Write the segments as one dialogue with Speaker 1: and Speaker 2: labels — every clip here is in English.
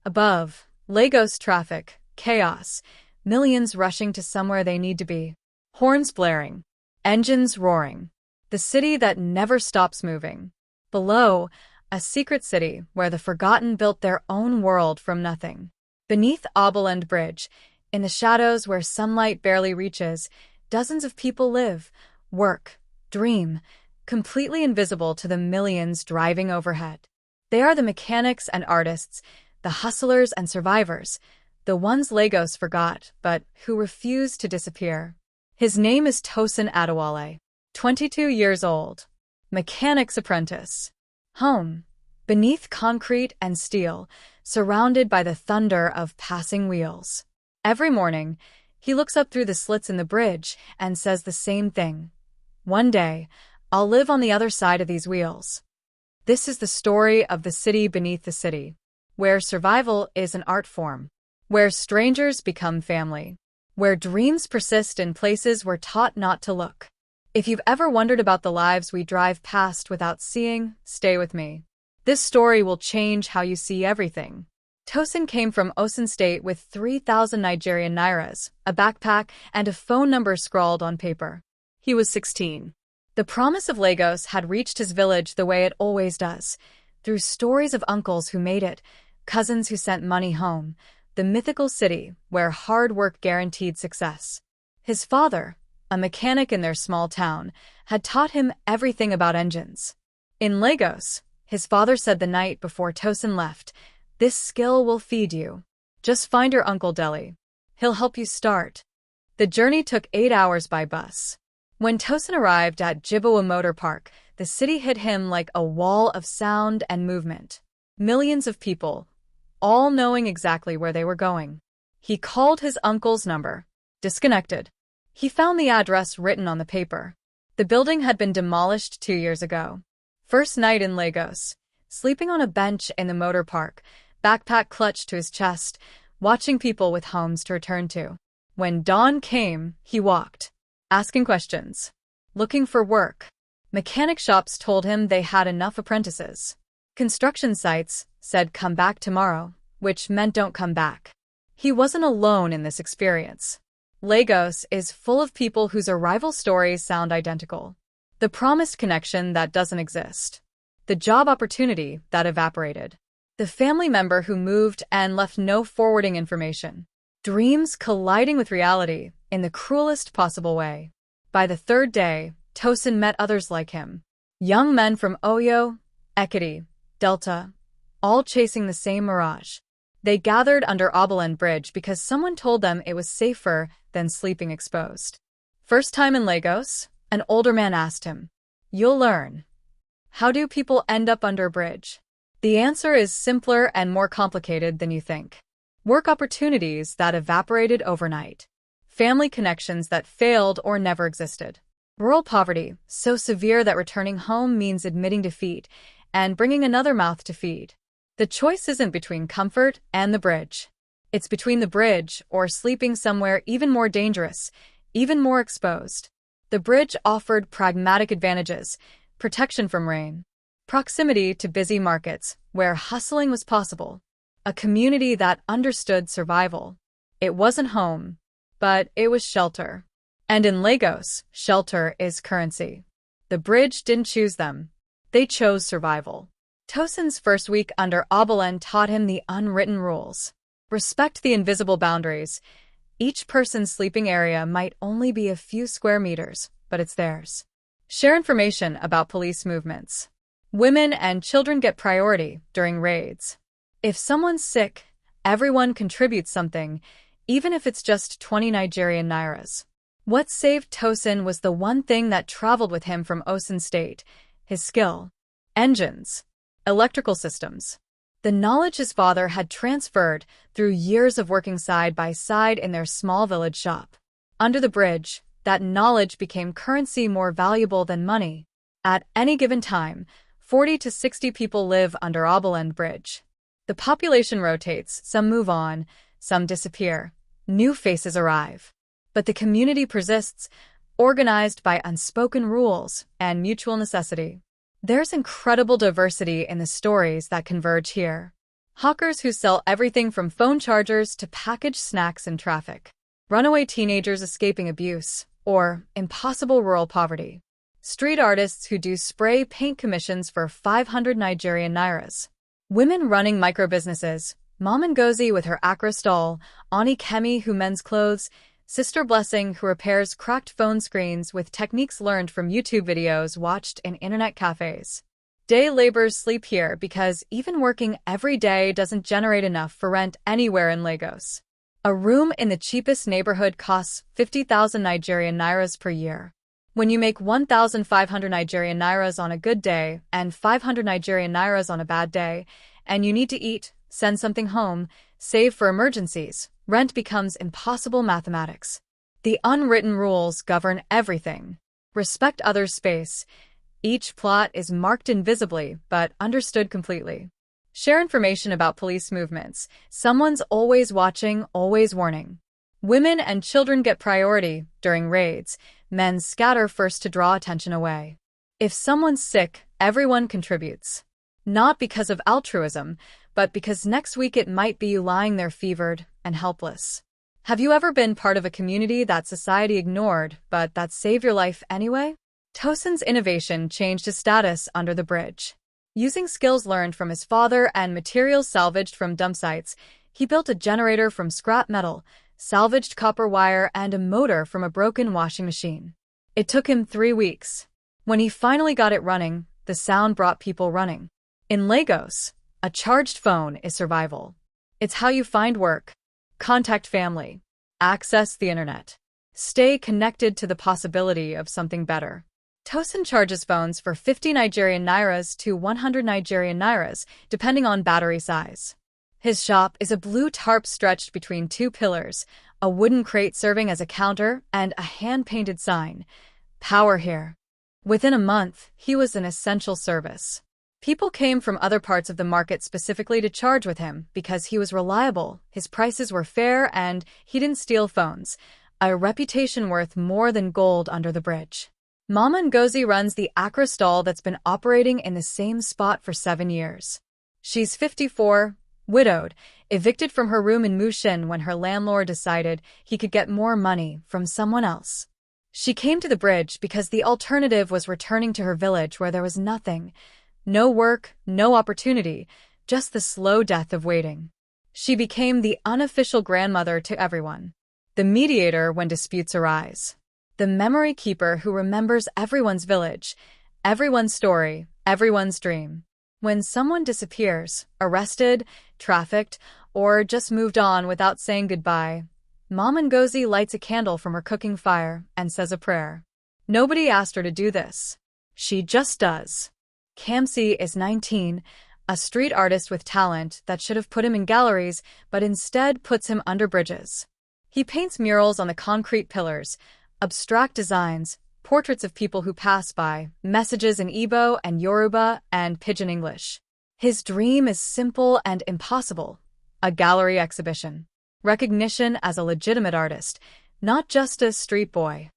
Speaker 1: Above, Lagos traffic, chaos, millions rushing to somewhere they need to be. Horns blaring, engines roaring. The city that never stops moving. Below, a secret city where the forgotten built their own world from nothing. Beneath Obalende Bridge, in the shadows where sunlight barely reaches, dozens of people live, work, dream, completely invisible to the millions driving overhead. They are the mechanics and artists, the hustlers and survivors, the ones Lagos forgot, but who refuse to disappear. His name is Tosin Adewale, 22 years old, mechanic's apprentice. Home, beneath concrete and steel, surrounded by the thunder of passing wheels. Every morning, he looks up through the slits in the bridge and says the same thing. One day, I'll live on the other side of these wheels. This is the story of the city beneath the city, where survival is an art form, where strangers become family, where dreams persist in places we're taught not to look. If you've ever wondered about the lives we drive past without seeing, stay with me. This story will change how you see everything. Tosin came from Osun State with 3,000 Nigerian nairas, a backpack, and a phone number scrawled on paper. He was 16. The promise of Lagos had reached his village the way it always does, through stories of uncles who made it, cousins who sent money home, the mythical city where hard work guaranteed success. His father, a mechanic in their small town, had taught him everything about engines. In Lagos, his father said the night before Tosin left, "This skill will feed you. Just find your Uncle Deli. He'll help you start." The journey took 8 hours by bus. When Tosin arrived at Jibowa Motor Park, the city hit him like a wall of sound and movement. Millions of people, all knowing exactly where they were going. He called his uncle's number. Disconnected. He found the address written on the paper. The building had been demolished 2 years ago. First night in Lagos, sleeping on a bench in the motor park, backpack clutched to his chest, watching people with homes to return to. When dawn came, he walked, asking questions, looking for work. Mechanic shops told him they had enough apprentices. Construction sites said come back tomorrow, which meant don't come back. He wasn't alone in this experience. Lagos is full of people whose arrival stories sound identical. The promised connection that doesn't exist. The job opportunity that evaporated. The family member who moved and left no forwarding information. Dreams colliding with reality in the cruelest possible way. By the third day, Tosin met others like him. Young men from Oyo, Ekiti, Delta, all chasing the same mirage. They gathered under Obalende Bridge because someone told them it was safer than sleeping exposed. First time in Lagos, an older man asked him, "You'll learn. How do people end up under a bridge?" The answer is simpler and more complicated than you think. Work opportunities that evaporated overnight. Family connections that failed or never existed. Rural poverty, so severe that returning home means admitting defeat and bringing another mouth to feed. The choice isn't between comfort and the bridge. It's between the bridge or sleeping somewhere even more dangerous, even more exposed. The bridge offered pragmatic advantages, protection from rain, proximity to busy markets where hustling was possible, a community that understood survival. It wasn't home, but it was shelter. And in Lagos, shelter is currency. The bridge didn't choose them. They chose survival. Tosin's first week under Obalende taught him the unwritten rules. Respect the invisible boundaries. Each person's sleeping area might only be a few square meters, but it's theirs. Share information about police movements. Women and children get priority during raids. If someone's sick, everyone contributes something, even if it's just 20 Nigerian nairas. What saved Tosin was the one thing that traveled with him from Osun State, his skill. Engines. Electrical systems. The knowledge his father had transferred through years of working side by side in their small village shop. Under the bridge, that knowledge became currency more valuable than money. At any given time, 40 to 60 people live under Obalende Bridge. The population rotates, some move on, some disappear. New faces arrive. But the community persists, organized by unspoken rules and mutual necessity. There's incredible diversity in the stories that converge here. Hawkers who sell everything from phone chargers to packaged snacks in traffic. Runaway teenagers escaping abuse, or impossible rural poverty. Street artists who do spray paint commissions for 500 Nigerian nairas. Women running micro-businesses. Mom Ngozi with her Accra stall, Auntie Kemi who mends clothes, Sister Blessing who repairs cracked phone screens with techniques learned from YouTube videos watched in internet cafes. Day laborers sleep here because even working every day doesn't generate enough for rent anywhere in Lagos. A room in the cheapest neighborhood costs 50,000 Nigerian nairas per year. When you make 1,500 Nigerian nairas on a good day and 500 Nigerian nairas on a bad day, and you need to eat, send something home, save for emergencies, rent becomes impossible mathematics. The unwritten rules govern everything. Respect others' space. Each plot is marked invisibly, but understood completely. Share information about police movements. Someone's always watching, always warning. Women and children get priority during raids. Men scatter first to draw attention away. If someone's sick, everyone contributes. Not because of altruism, but because next week it might be you lying there fevered and helpless. Have you ever been part of a community that society ignored, but that saved your life anyway? Tosin's innovation changed his status under the bridge. Using skills learned from his father and materials salvaged from dump sites, he built a generator from scrap metal, salvaged copper wire, and a motor from a broken washing machine. It took him 3 weeks. When he finally got it running, the sound brought people running. In Lagos, a charged phone is survival. It's how you find work, contact family, access the internet, stay connected to the possibility of something better. Tosin charges phones for 50 Nigerian nairas to 100 Nigerian nairas, depending on battery size. His shop is a blue tarp stretched between 2 pillars, a wooden crate serving as a counter, and a hand-painted sign, "Power here." Within a month, he was an essential service. People came from other parts of the market specifically to charge with him because he was reliable, his prices were fair, and he didn't steal phones, a reputation worth more than gold under the bridge. Mama Ngozi runs the Accra stall that's been operating in the same spot for 7 years. She's 54, widowed, evicted from her room in Mushin when her landlord decided he could get more money from someone else. She came to the bridge because the alternative was returning to her village where there was nothing. No work, no opportunity, just the slow death of waiting. She became the unofficial grandmother to everyone. The mediator when disputes arise. The memory keeper who remembers everyone's village, everyone's story, everyone's dream. When someone disappears, arrested, trafficked, or just moved on without saying goodbye, Mom Ngozi lights a candle from her cooking fire and says a prayer. Nobody asked her to do this. She just does. Kamsi is 19, a street artist with talent that should have put him in galleries, but instead puts him under bridges. He paints murals on the concrete pillars, abstract designs, portraits of people who pass by, messages in Igbo and Yoruba and Pidgin English. His dream is simple and impossible, a gallery exhibition. Recognition as a legitimate artist, not just a street boy.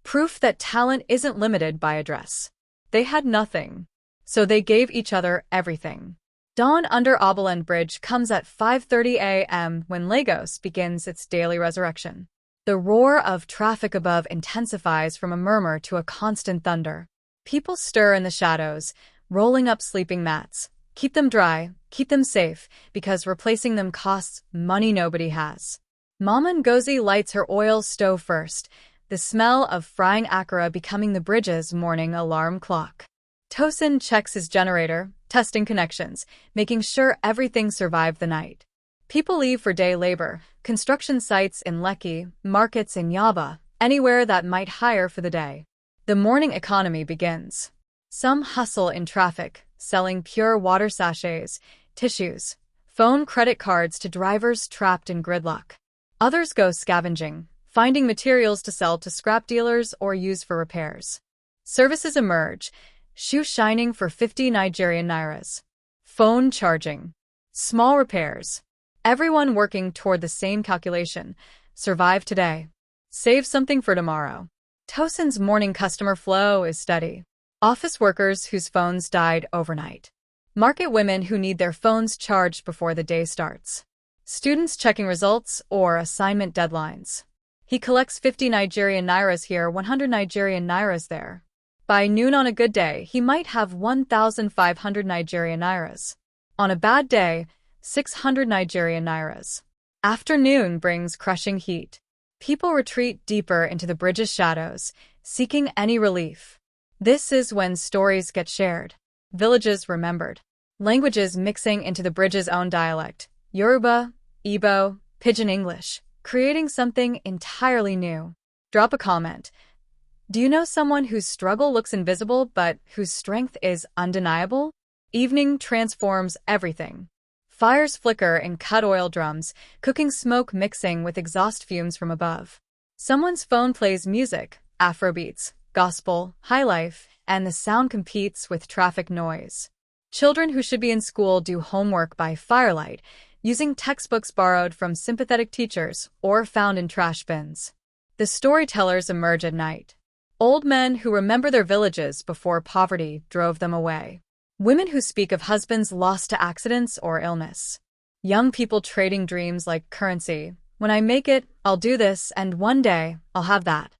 Speaker 1: Proof that talent isn't limited by address. They had nothing, so they gave each other everything. Dawn under Obalende Bridge comes at 5:30 a.m. when Lagos begins its daily resurrection. The roar of traffic above intensifies from a murmur to a constant thunder. People stir in the shadows, rolling up sleeping mats. Keep them dry, keep them safe, because replacing them costs money nobody has. Mama Ngozi lights her oil stove first, the smell of frying akara becoming the bridge's morning alarm clock. Tosin checks his generator, testing connections, making sure everything survived the night. People leave for day labor, construction sites in Lekki, markets in Yaba, anywhere that might hire for the day. The morning economy begins. Some hustle in traffic, selling pure water sachets, tissues, phone credit cards to drivers trapped in gridlock. Others go scavenging, finding materials to sell to scrap dealers or use for repairs. Services emerge, shoe shining for 50 Nigerian nairas. Phone charging. Small repairs. Everyone working toward the same calculation. Survive today. Save something for tomorrow. Tosin's morning customer flow is steady. Office workers whose phones died overnight. Market women who need their phones charged before the day starts. Students checking results or assignment deadlines. He collects 50 Nigerian nairas here, 100 Nigerian nairas there. By noon on a good day, he might have 1,500 Nigerian nairas. On a bad day, 600 Nigerian nairas. Afternoon brings crushing heat. People retreat deeper into the bridge's shadows, seeking any relief. This is when stories get shared. Villages remembered. Languages mixing into the bridge's own dialect. Yoruba, Igbo, Pidgin English, creating something entirely new. Drop a comment. Do you know someone whose struggle looks invisible but whose strength is undeniable? Evening transforms everything. Fires flicker in cut oil drums, cooking smoke mixing with exhaust fumes from above. Someone's phone plays music, Afrobeats, gospel, highlife, and the sound competes with traffic noise. Children who should be in school do homework by firelight, using textbooks borrowed from sympathetic teachers or found in trash bins. The storytellers emerge at night. Old men who remember their villages before poverty drove them away. Women who speak of husbands lost to accidents or illness. Young people trading dreams like currency. When I make it, I'll do this, and one day, I'll have that.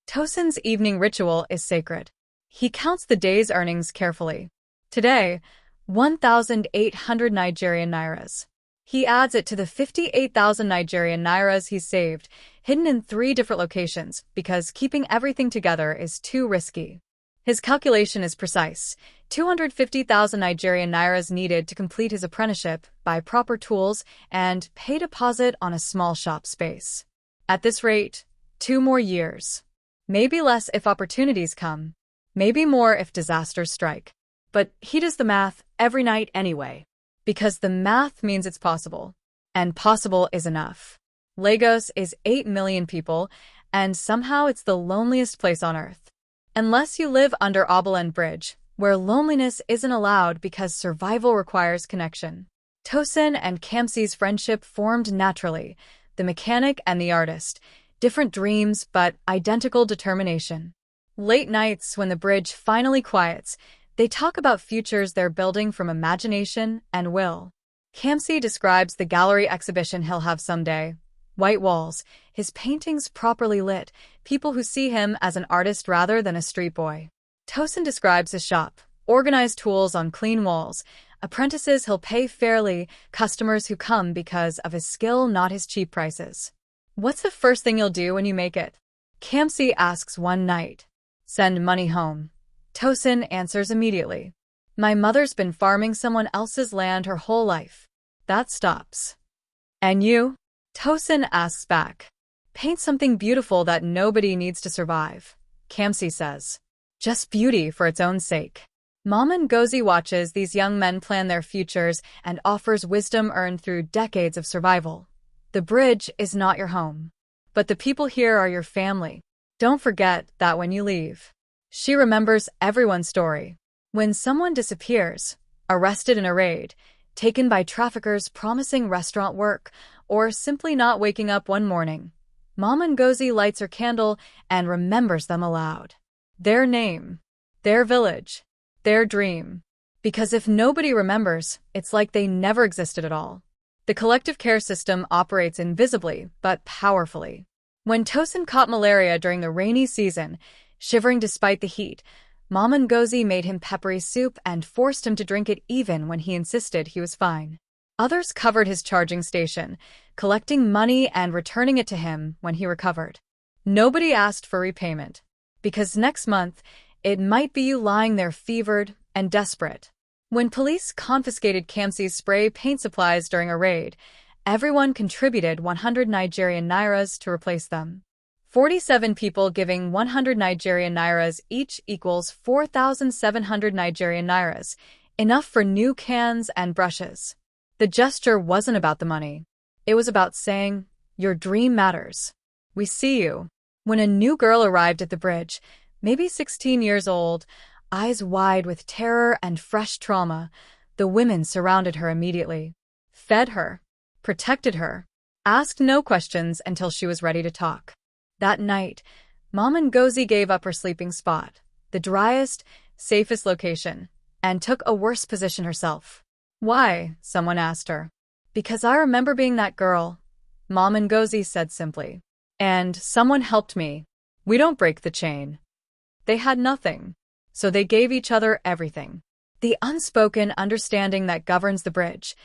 Speaker 1: Tosin's evening ritual is sacred. He counts the day's earnings carefully. Today, 1,800 Nigerian nairas. He adds it to the 58,000 Nigerian nairas he's saved, hidden in 3 different locations, because keeping everything together is too risky. His calculation is precise. 250,000 Nigerian nairas needed to complete his apprenticeship, buy proper tools, and pay deposit on a small shop space. At this rate, 2 more years. Maybe less if opportunities come. Maybe more if disasters strike. But he does the math every night anyway. Because the math means it's possible. And possible is enough. Lagos is 8 million people, and somehow it's the loneliest place on earth. Unless you live under Obalende Bridge, where loneliness isn't allowed because survival requires connection. Tosin and Kamsi's friendship formed naturally, the mechanic and the artist, different dreams but identical determination. Late nights when the bridge finally quiets, they talk about futures they're building from imagination and will. Kamsi describes the gallery exhibition he'll have someday. White walls, his paintings properly lit, people who see him as an artist rather than a street boy. Tosin describes his shop, organized tools on clean walls, apprentices he'll pay fairly, customers who come because of his skill, not his cheap prices. What's the first thing you'll do when you make it? Kamsi asks one night. Send money home. Tosin answers immediately. My mother's been farming someone else's land her whole life. That stops. And you? Tosin asks back. Paint something beautiful that nobody needs to survive. Kamsi says. Just beauty for its own sake. Mama Ngozi watches these young men plan their futures and offers wisdom earned through decades of survival. The bridge is not your home. But the people here are your family. Don't forget that when you leave. She remembers everyone's story. When someone disappears, arrested in a raid, taken by traffickers promising restaurant work, or simply not waking up one morning, Mama Ngozi lights her candle and remembers them aloud. Their name, their village, their dream. Because if nobody remembers, it's like they never existed at all. The collective care system operates invisibly, but powerfully. When Tosin caught malaria during the rainy season, shivering despite the heat, Mama Ngozi made him peppery soup and forced him to drink it even when he insisted he was fine. Others covered his charging station, collecting money and returning it to him when he recovered. Nobody asked for repayment, because next month, it might be you lying there fevered and desperate. When police confiscated Kamsi's spray paint supplies during a raid, everyone contributed 100 Nigerian nairas to replace them. 47 people giving 100 Nigerian nairas each equals 4,700 Nigerian nairas, enough for new cans and brushes. The gesture wasn't about the money. It was about saying, your dream matters. We see you. When a new girl arrived at the bridge, maybe 16 years old, eyes wide with terror and fresh trauma, the women surrounded her immediately. Fed her, protected her, asked no questions until she was ready to talk. That night, Mama Ngozi gave up her sleeping spot, the driest, safest location, and took a worse position herself. Why? Someone asked her. Because I remember being that girl, Mom Ngozi said simply. And someone helped me. We don't break the chain. They had nothing, so they gave each other everything. The unspoken understanding that governs the bridge.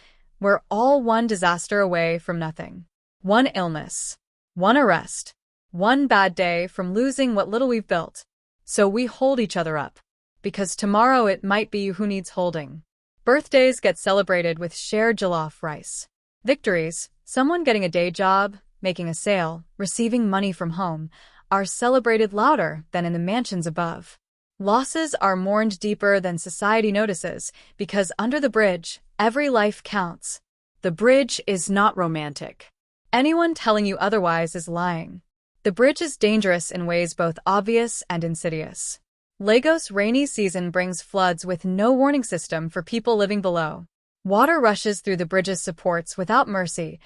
Speaker 1: We're all one disaster away from nothing. One illness, one arrest, one bad day from losing what little we've built. So we hold each other up. Because tomorrow it might be you who needs holding. Birthdays get celebrated with shared jollof rice. Victories, someone getting a day job, making a sale, receiving money from home, are celebrated louder than in the mansions above. Losses are mourned deeper than society notices, because under the bridge, every life counts. The bridge is not romantic. Anyone telling you otherwise is lying. The bridge is dangerous in ways both obvious and insidious. Lagos' rainy season brings floods with no warning system for people living below. Water rushes through the bridge's supports without mercy,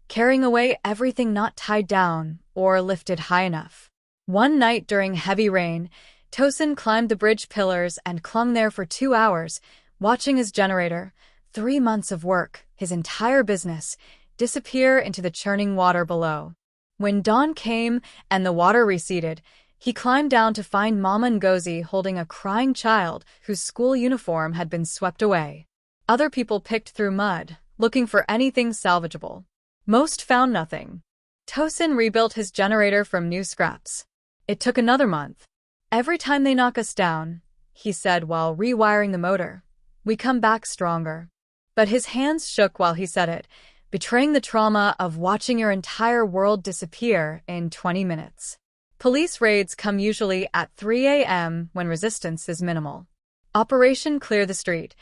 Speaker 1: carrying away everything not tied down or lifted high enough. One night during heavy rain, Tosin climbed the bridge pillars and clung there for 2 hours, watching his generator, 3 months of work, his entire business, disappear into the churning water below. When dawn came and the water receded, he climbed down to find Mama Ngozi holding a crying child whose school uniform had been swept away. Other people picked through mud, looking for anything salvageable. Most found nothing. Tosin rebuilt his generator from new scraps. It took another month. Every time they knock us down, he said while rewiring the motor, we come back stronger. But his hands shook while he said it, betraying the trauma of watching your entire world disappear in 20 minutes. Police raids come usually at 3 a.m. when resistance is minimal. Operation Clear the Street,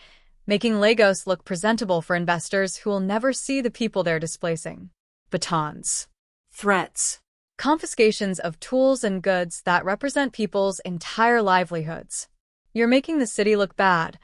Speaker 1: making Lagos look presentable for investors who will never see the people they're displacing. Batons. Threats. Confiscations of tools and goods that represent people's entire livelihoods. You're making the city look bad,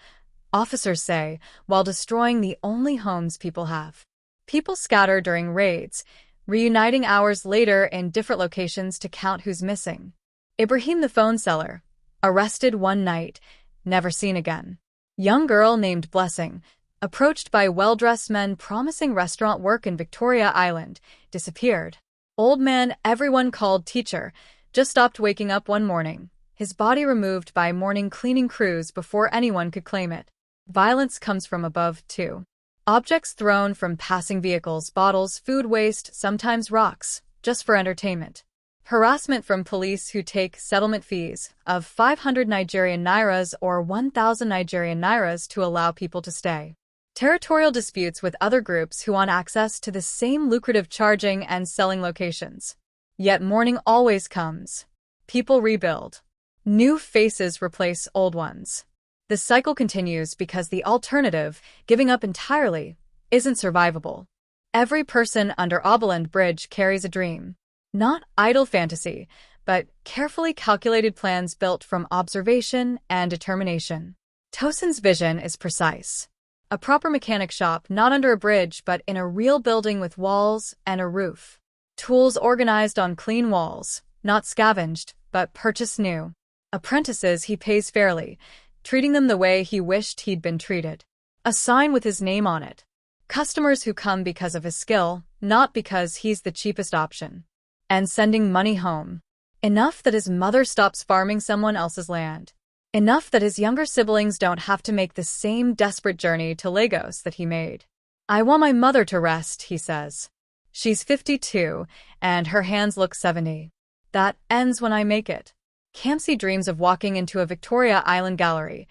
Speaker 1: officers say, while destroying the only homes people have. People scatter during raids, reuniting hours later in different locations to count who's missing. Ibrahim the phone seller, arrested one night, never seen again. Young girl named Blessing, approached by well-dressed men promising restaurant work in Victoria Island, disappeared. Old man everyone called teacher just stopped waking up one morning, his body removed by morning cleaning crews before anyone could claim it. Violence comes from above, too. Objects thrown from passing vehicles, bottles, food waste, sometimes rocks, just for entertainment. Harassment from police who take settlement fees of 500 Nigerian nairas or 1,000 Nigerian nairas to allow people to stay. Territorial disputes with other groups who want access to the same lucrative charging and selling locations. Yet morning always comes. People rebuild. New faces replace old ones. The cycle continues because the alternative, giving up entirely, isn't survivable. Every person under Obalende Bridge carries a dream. Not idle fantasy, but carefully calculated plans built from observation and determination. Tosin's vision is precise. A proper mechanic shop not under a bridge but in a real building with walls and a roof. Tools organized on clean walls, not scavenged, but purchased new. Apprentices he pays fairly, treating them the way he wished he'd been treated. A sign with his name on it. Customers who come because of his skill, not because he's the cheapest option. And sending money home. Enough that his mother stops farming someone else's land. Enough that his younger siblings don't have to make the same desperate journey to Lagos that he made. I want my mother to rest, he says. She's 52, and her hands look 70. That ends when I make it. Kamsi dreams of walking into a Victoria Island gallery,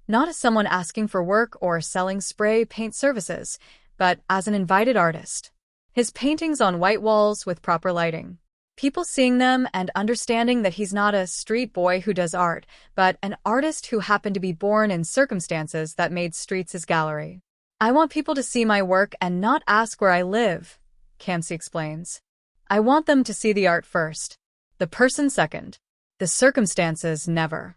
Speaker 1: not as someone asking for work or selling spray paint services, but as an invited artist. His paintings on white walls with proper lighting. People seeing them and understanding that he's not a street boy who does art, but an artist who happened to be born in circumstances that made streets his gallery. I want people to see my work and not ask where I live, Kamsi explains. I want them to see the art first. The person second. The circumstances never.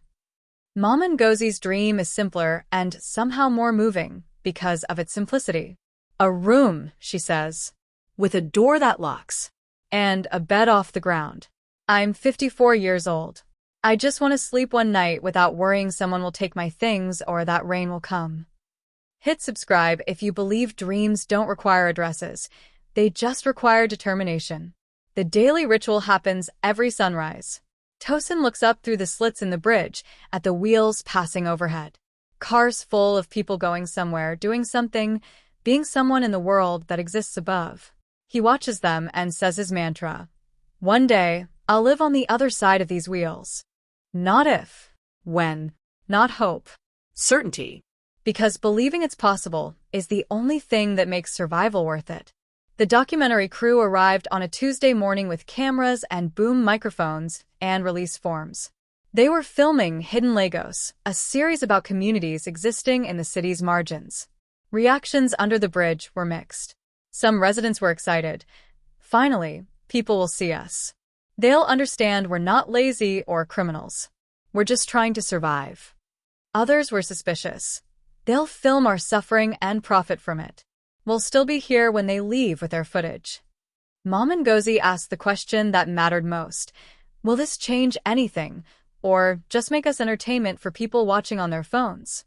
Speaker 1: Mama Ngozi's dream is simpler and somehow more moving because of its simplicity. A room, she says, with a door that locks, and a bed off the ground. I'm 54 years old. I just want to sleep one night without worrying someone will take my things or that rain will come. Hit subscribe if you believe dreams don't require addresses. They just require determination. The daily ritual happens every sunrise. Tosin looks up through the slits in the bridge at the wheels passing overhead. Cars full of people going somewhere, doing something, being someone in the world that exists above. He watches them and says his mantra. One day, I'll live on the other side of these wheels. Not if, when, not hope.
Speaker 2: Certainty.
Speaker 1: Because believing it's possible is the only thing that makes survival worth it. The documentary crew arrived on a Tuesday morning with cameras and boom microphones and release forms. They were filming Hidden Lagos, a series about communities existing in the city's margins. Reactions under the bridge were mixed. Some residents were excited. Finally, people will see us. They'll understand we're not lazy or criminals. We're just trying to survive. Others were suspicious. They'll film our suffering and profit from it. We'll still be here when they leave with their footage. Mom and Ngozi asked the question that mattered most. Will this change anything, or just make us entertainment for people watching on their phones?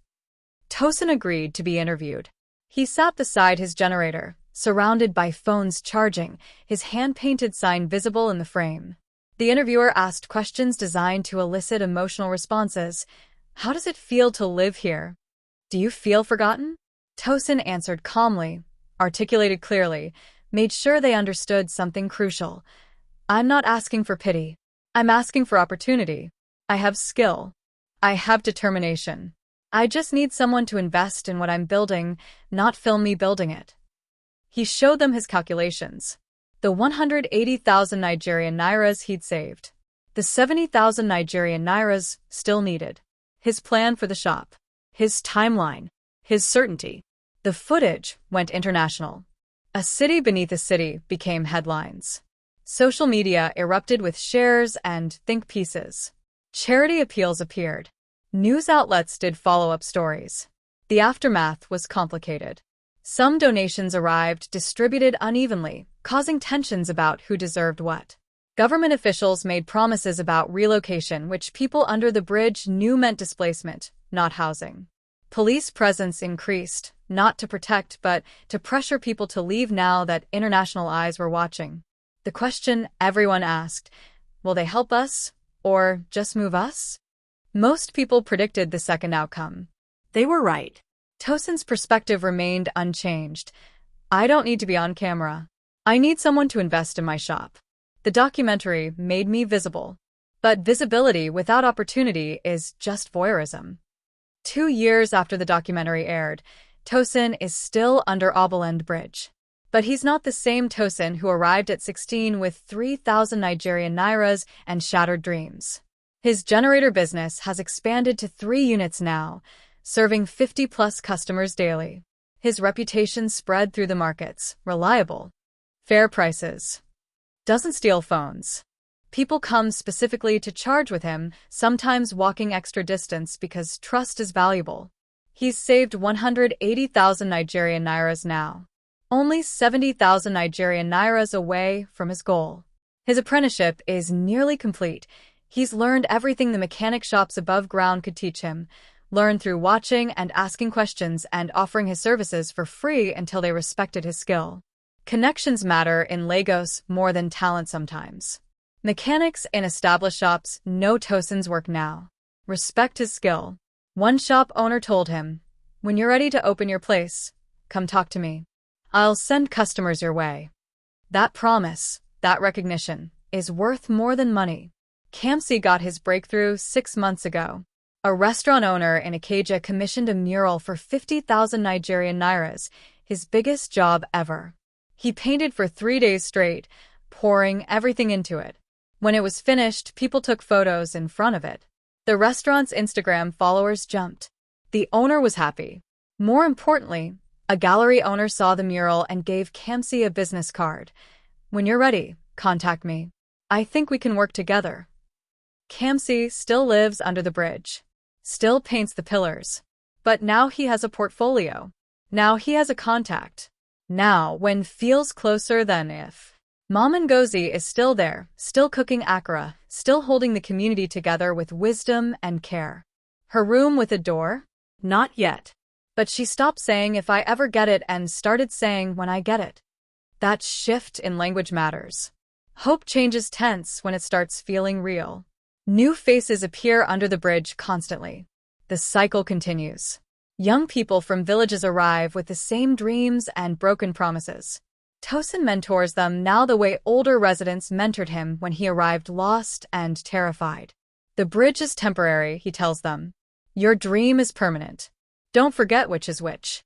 Speaker 1: Tosin agreed to be interviewed. He sat beside his generator, surrounded by phones charging, his hand-painted sign visible in the frame. The interviewer asked questions designed to elicit emotional responses. How does it feel to live here? Do you feel forgotten? Tosin answered calmly, articulated clearly, made sure they understood something crucial. I'm not asking for pity. I'm asking for opportunity. I have skill. I have determination. I just need someone to invest in what I'm building, not film me building it. He showed them his calculations. The 180,000 Nigerian nairas he'd saved. The 70,000 Nigerian nairas still needed. His plan for the shop. His timeline. His certainty. The footage went international. A city beneath a city became headlines. Social media erupted with shares and think pieces. Charity appeals appeared. News outlets did follow-up stories. The aftermath was complicated. Some donations arrived distributed unevenly, causing tensions about who deserved what. Government officials made promises about relocation, which people under the bridge knew meant displacement, not housing. Police presence increased, not to protect but to pressure people to leave now that international eyes were watching. The question everyone asked, will they help us, or just move us? Most people predicted the second outcome.
Speaker 2: They were right.
Speaker 1: Tosin's perspective remained unchanged. I don't need to be on camera. I need someone to invest in my shop. The documentary made me visible. But visibility without opportunity is just voyeurism. 2 years after the documentary aired, Tosin is still under Obalende Bridge. But he's not the same Tosin who arrived at 16 with 3,000 Nigerian nairas and shattered dreams. His generator business has expanded to 3 units now, serving 50-plus customers daily. His reputation spread through the markets, reliable. Fair prices. Doesn't steal phones. People come specifically to charge with him, sometimes walking extra distance because trust is valuable. He's saved 180,000 Nigerian nairas now. Only 70,000 Nigerian nairas away from his goal. His apprenticeship is nearly complete. He's learned everything the mechanic shops above ground could teach him, learned through watching and asking questions and offering his services for free until they respected his skill. Connections matter in Lagos more than talent sometimes. Mechanics in established shops know Tosin's work now. Respect his skill. One shop owner told him, "When you're ready to open your place, come talk to me. I'll send customers your way." That promise, that recognition, is worth more than money. Kamsi got his breakthrough 6 months ago. A restaurant owner in Ikeja commissioned a mural for 50,000 Nigerian nairas, his biggest job ever. He painted for 3 days straight, pouring everything into it. When it was finished, people took photos in front of it. The restaurant's Instagram followers jumped. The owner was happy. More importantly, a gallery owner saw the mural and gave Kamsi a business card. "When you're ready, contact me. I think we can work together." Kamsi still lives under the bridge. Still paints the pillars. But now he has a portfolio. Now he has a contact. Now, when feels closer than if. Mom Ngozi is still there, still cooking akara, still holding the community together with wisdom and care. Her room with a door?
Speaker 2: Not yet.
Speaker 1: But she stopped saying if I ever get it and started saying when I get it. That shift in language matters. Hope changes tense when it starts feeling real. New faces appear under the bridge constantly. The cycle continues. Young people from villages arrive with the same dreams and broken promises. Tosin mentors them now the way older residents mentored him when he arrived lost and terrified. The bridge is temporary, he tells them. Your dream is permanent. Don't forget which is which.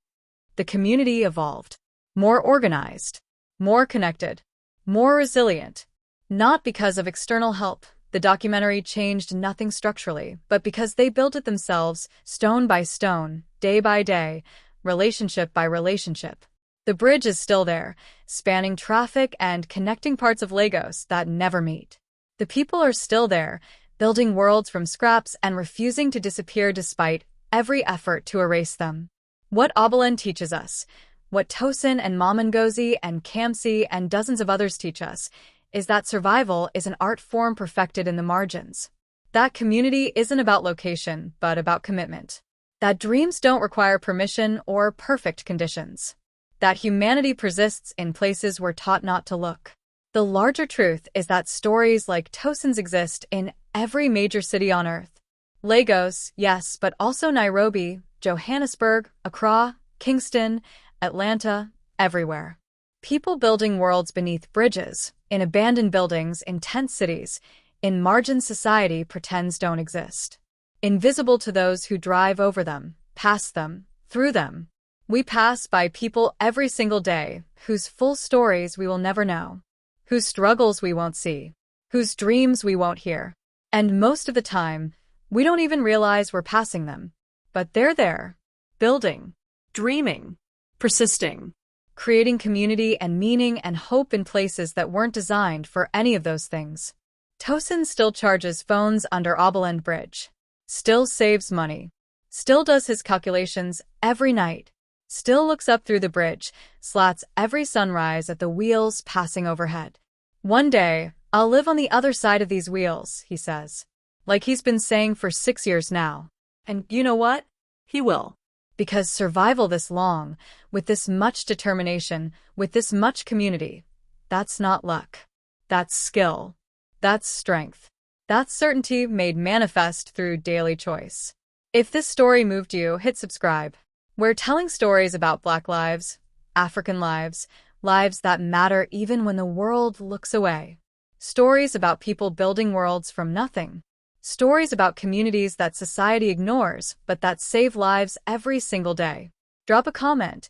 Speaker 1: The community evolved. More organized. More connected. More resilient. Not because of external help. The documentary changed nothing structurally, but because they built it themselves, stone by stone, day by day, relationship by relationship. The bridge is still there, spanning traffic and connecting parts of Lagos that never meet. The people are still there, building worlds from scraps and refusing to disappear despite every effort to erase them. What Obalende teaches us, what Tosin and Mom Ngozi and Kamsi and dozens of others teach us, is that survival is an art form perfected in the margins. That community isn't about location, but about commitment. That dreams don't require permission or perfect conditions. That humanity persists in places we're taught not to look. The larger truth is that stories like Tosin's exist in every major city on Earth. Lagos, yes, but also Nairobi, Johannesburg, Accra, Kingston, Atlanta, everywhere. People building worlds beneath bridges, in abandoned buildings, in tent cities, in margin society pretends don't exist. Invisible to those who drive over them, past them, through them. We pass by people every single day whose full stories we will never know, whose struggles we won't see, whose dreams we won't hear. And most of the time, we don't even realize we're passing them. But they're there, building,
Speaker 2: Dreaming. Persisting.
Speaker 1: creating community and meaning and hope in places that weren't designed for any of those things. Tosin still charges phones under Obalende Bridge, still saves money, still does his calculations every night, still looks up through the bridge, slats every sunrise at the wheels passing overhead. One day, I'll live on the other side of these wheels, he says. Like he's been saying for 6 years now.
Speaker 2: And you know what? He will.
Speaker 1: Because survival this long, with this much determination, with this much community, that's not luck. That's skill. That's strength. That's certainty made manifest through daily choice. If this story moved you, hit subscribe. We're telling stories about Black lives, African lives, lives that matter even when the world looks away. Stories about people building worlds from nothing. Stories about communities that society ignores, but that save lives every single day. Drop a comment.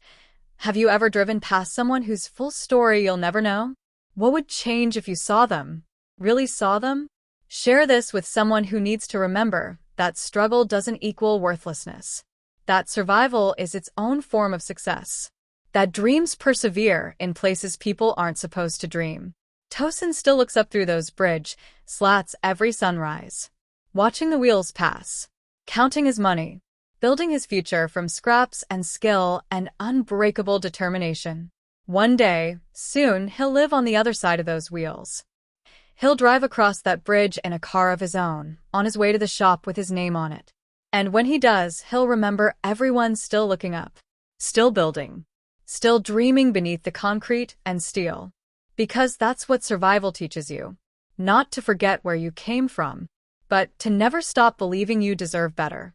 Speaker 1: Have you ever driven past someone whose full story you'll never know? What would change if you saw them? Really saw them? Share this with someone who needs to remember that struggle doesn't equal worthlessness. That survival is its own form of success. That dreams persevere in places people aren't supposed to dream. Tosin still looks up through those bridge slats every sunrise, watching the wheels pass, counting his money, building his future from scraps and skill and unbreakable determination. One day, soon, he'll live on the other side of those wheels. He'll drive across that bridge in a car of his own, on his way to the shop with his name on it. And when he does, he'll remember everyone still looking up, still building, still dreaming beneath the concrete and steel. Because that's what survival teaches you. Not to forget where you came from, but to never stop believing you deserve better.